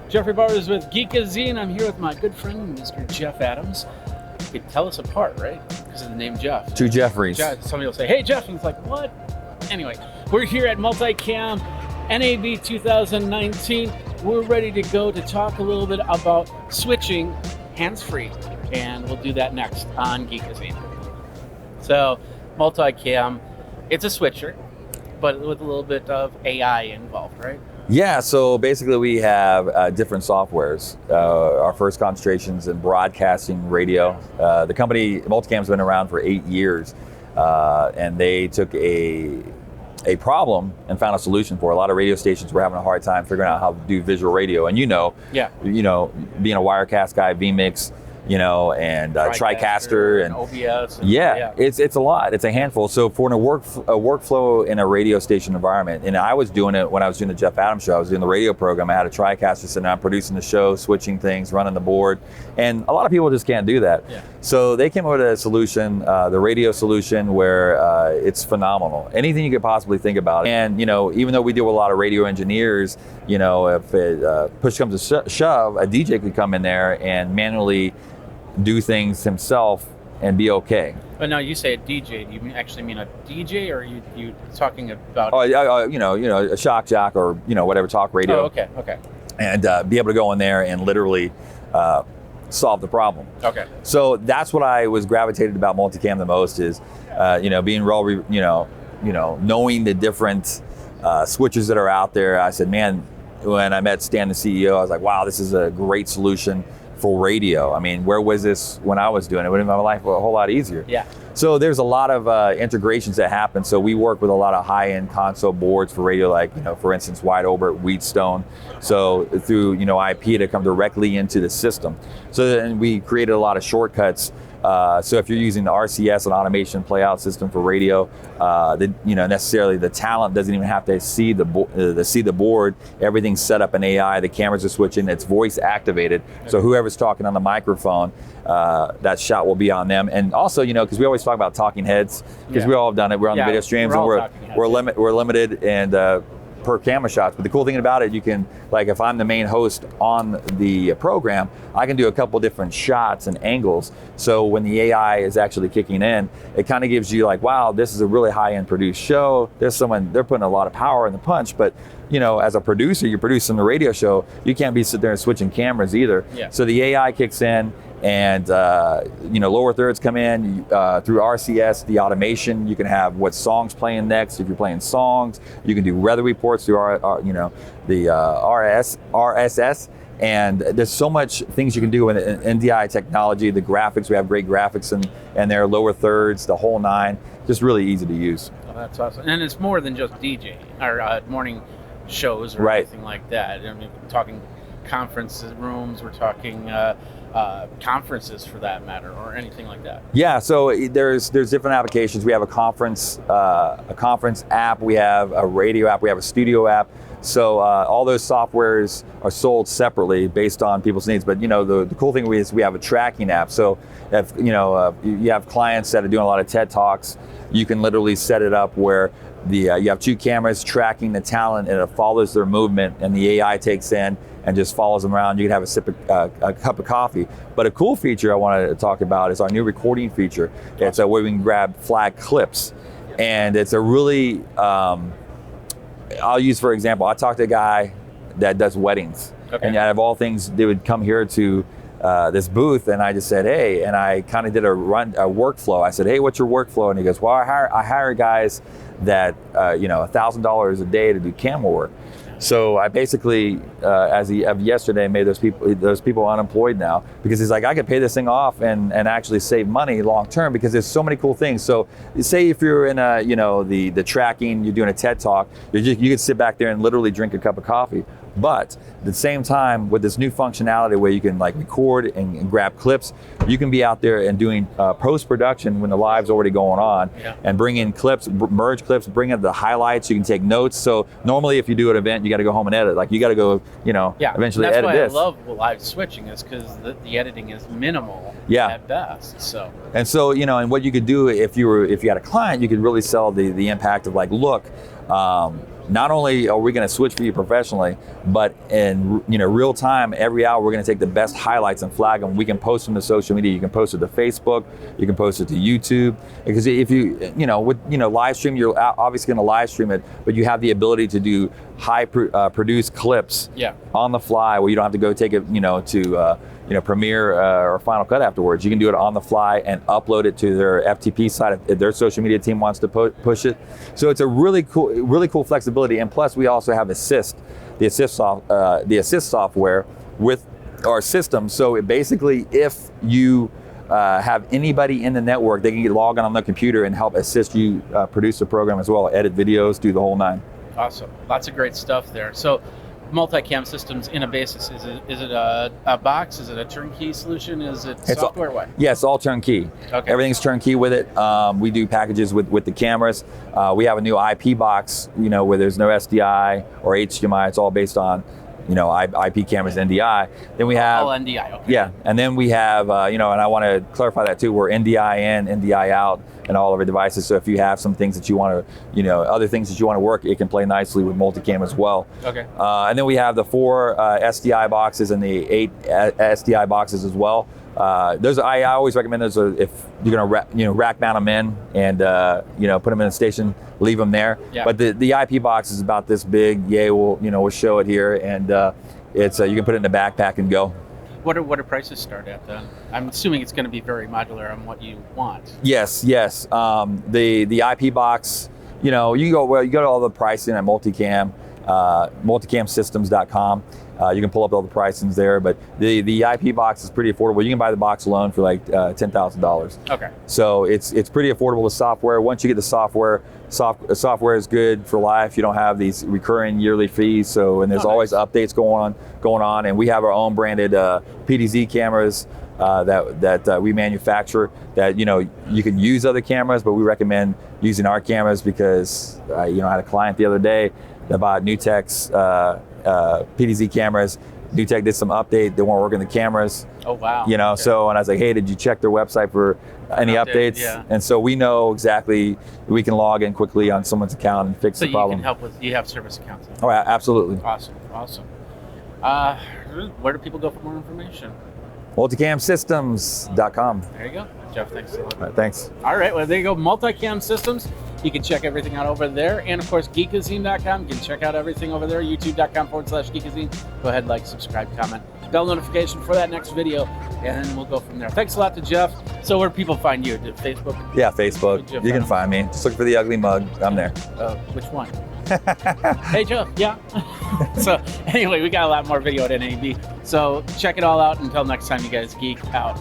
Jeffrey Barbers with Geekazine. I'm here with my good friend, Mr. Jeff Adams. You could tell us apart, right? Because of the name Jeff. Two Jeffries. Somebody will say, hey, Jeff, and it's like, what? Anyway, we're here at MultiCAM NAB 2019. We're ready to go to talk a little bit about switching hands-free, and we'll do that next on Geekazine. So, MultiCAM, it's a switcher, but with a little bit of AI involved, right? Yeah, so basically we have different softwares. Our first concentration's in broadcasting radio. The company, MultiCAM's been around for 8 years, and they took a problem and found a solution for it. A lot of radio stations were having a hard time figuring out how to do visual radio. And being a Wirecast guy, vMix, and TriCaster and OBS. It's a lot. It's a handful. So for a workflow in a radio station environment, and I was doing it when I was doing the Jeff Adams show. I was doing the radio program. I had a TriCaster sitting down, producing the show, switching things, running the board, and a lot of people just can't do that. Yeah. So they came up with a solution, the radio solution, where it's phenomenal. Anything you could possibly think about. And even though we deal with a lot of radio engineers, if push comes to shove, a DJ could come in there and manually do things himself and be okay. But now you say a DJ, do you actually mean a DJ, or are you talking about? A shock jock or whatever, talk radio. Oh, okay. And be able to go in there and literally solve the problem. Okay. So that's what I was gravitated about MultiCAM the most is, being knowing the different switches that are out there. I said, man, when I met Stan, the CEO, I was like, wow, this is a great solution for radio. I mean, where was this when I was doing it? It would have made my life a whole lot easier. Yeah. So there's a lot of integrations that happen. So we work with a lot of high-end console boards for radio, like, for instance, Wide Orbit, Wheatstone. So through, IP to come directly into the system. So then we created a lot of shortcuts. So if you're using the RCS, an automation playout system for radio, necessarily the talent doesn't even have to see the board. Everything's set up in AI. The cameras are switching. It's voice activated. So whoever's talking on the microphone, that shot will be on them. And also, because we always talk about talking heads, because we all have done it. We're on the video streams, and we're limited and per camera shots. But the cool thing about it, you can, like, if I'm the main host on the program, I can do a couple different shots and angles. So when the AI is actually kicking in, it kind of gives you like, wow, this is a really high-end produced show. They're putting a lot of power in the punch, but as a producer, you're producing the radio show, you can't be sitting there and switching cameras either. Yeah. So the AI kicks in, and lower thirds come in through RCS, the automation. You can have what songs playing next. If you're playing songs, you can do weather reports through the RSS. And there's so much things you can do with NDI technology. The graphics, we have great graphics and their lower thirds, the whole nine. Just really easy to use. Oh, that's awesome. And it's more than just DJ or morning shows or anything like that. I mean, we're talking conference rooms, we're talking conferences for that matter, or anything like that. Yeah, so there's different applications. We have a conference app, we have a radio app, we have a studio app. So all those softwares are sold separately based on people's needs. But the cool thing is we have a tracking app. So if you have clients that are doing a lot of TED Talks, you can literally set it up where you have two cameras tracking the talent, and it follows their movement, and the AI takes in and just follows them around. You can have a sip of a cup of coffee. But a cool feature I wanted to talk about is our new recording feature. It's where we can grab flag clips, and it's a really I'll use, for example, I talked to a guy that does weddings. Okay. And out of all things, they would come here to this booth, and I just said, hey, and I kind of did a workflow. I said, hey, what's your workflow? And he goes, well, I hire guys that, $1,000 a day to do camera work. So I basically, as of yesterday, made those people unemployed now, because he's like, I could pay this thing off and actually save money long term, because there's so many cool things. So say if you're in the tracking, you're doing a TED Talk, you could sit back there and literally drink a cup of coffee. But at the same time, with this new functionality where you can record and grab clips, you can be out there and doing post-production when the live's already going on, and bring in clips, merge clips, bring in the highlights, you can take notes. So normally if you do an event, you got to go home and edit. You got to go, eventually edit this. That's why I love live switching, is because the editing is minimal at best. So. And so, and what you could do if you had a client, you could really sell the impact of look, not only are we going to switch for you professionally, but in real time, every hour we're going to take the best highlights and flag them. We can post them to social media. You can post it to Facebook. You can post it to YouTube. Because if you live stream, you're obviously going to live stream it, but you have the ability to do produced clips on the fly, where you don't have to go take it to Premiere or Final Cut afterwards. You can do it on the fly and upload it to their FTP site if their social media team wants to push it. So it's a really cool flexibility. And plus, we also have the assist software with our system. So it basically, if you have anybody in the network, they can log on their computer and help assist you produce the program as well, edit videos, do the whole nine. Awesome. Lots of great stuff there. So MultiCAM Systems in a basis, is it a box? Is it a turnkey solution? Is it software? What? Yeah, it's all turnkey. Okay. Everything's turnkey with it. We do packages with the cameras. We have a new IP box, where there's no SDI or HDMI. It's all based on IP cameras, NDI. Then we have all NDI. Okay. Yeah, and then we have and I want to clarify that too. We're NDI in, NDI out, and all of our devices. So if you have some things that you want to, other things that you want to work, it can play nicely with multicam as well. Okay. And then we have the 4 SDI boxes and the 8 SDI boxes as well. Those I always recommend those if you're gonna rack mount them in and put them in a station, leave them there. Yeah. But the IP box is about this big. We'll show it here, and it's you can put it in a backpack and go. What do prices start at then? I'm assuming it's going to be very modular on what you want. Yes. The IP box, you go to all the pricing at MultiCAM, MultiCAMsystems.com. You can pull up all the pricings there, but the IP box is pretty affordable. You can buy the box alone for like $10,000. Okay. So it's pretty affordable. The software, once you get the software is good for life. You don't have these recurring yearly fees. And there's always updates going on, and we have our own branded PDZ cameras that we manufacture. That you can use other cameras, but we recommend using our cameras because I had a client the other day that bought NewTek's PDZ cameras. NewTek did some update. They weren't working the cameras. Oh wow. Okay. So and I was like, hey, did you check their website for any updates? Yeah. And so we know exactly, we can log in quickly on someone's account and fix the problem. So you have service accounts. Oh, absolutely. Awesome. Where do people go for more information? MultiCAMsystems.com. There you go. Jeff, thanks a lot. All right, thanks. All right, well, there you go. MultiCAM Systems. You can check everything out over there. And, of course, Geekazine.com. You can check out everything over there. YouTube.com/Geekazine. Go ahead, like, subscribe, comment. Bell notification for that next video, and then we'll go from there. Thanks a lot to Jeff. So where do people find you? Facebook? Yeah, Facebook. You can find me. Just look for The Ugly Mug. I'm there. Which one? Hey, Jeff. Yeah. So, anyway, we got a lot more video at NAB. So, check it all out. Until next time, you guys geek out.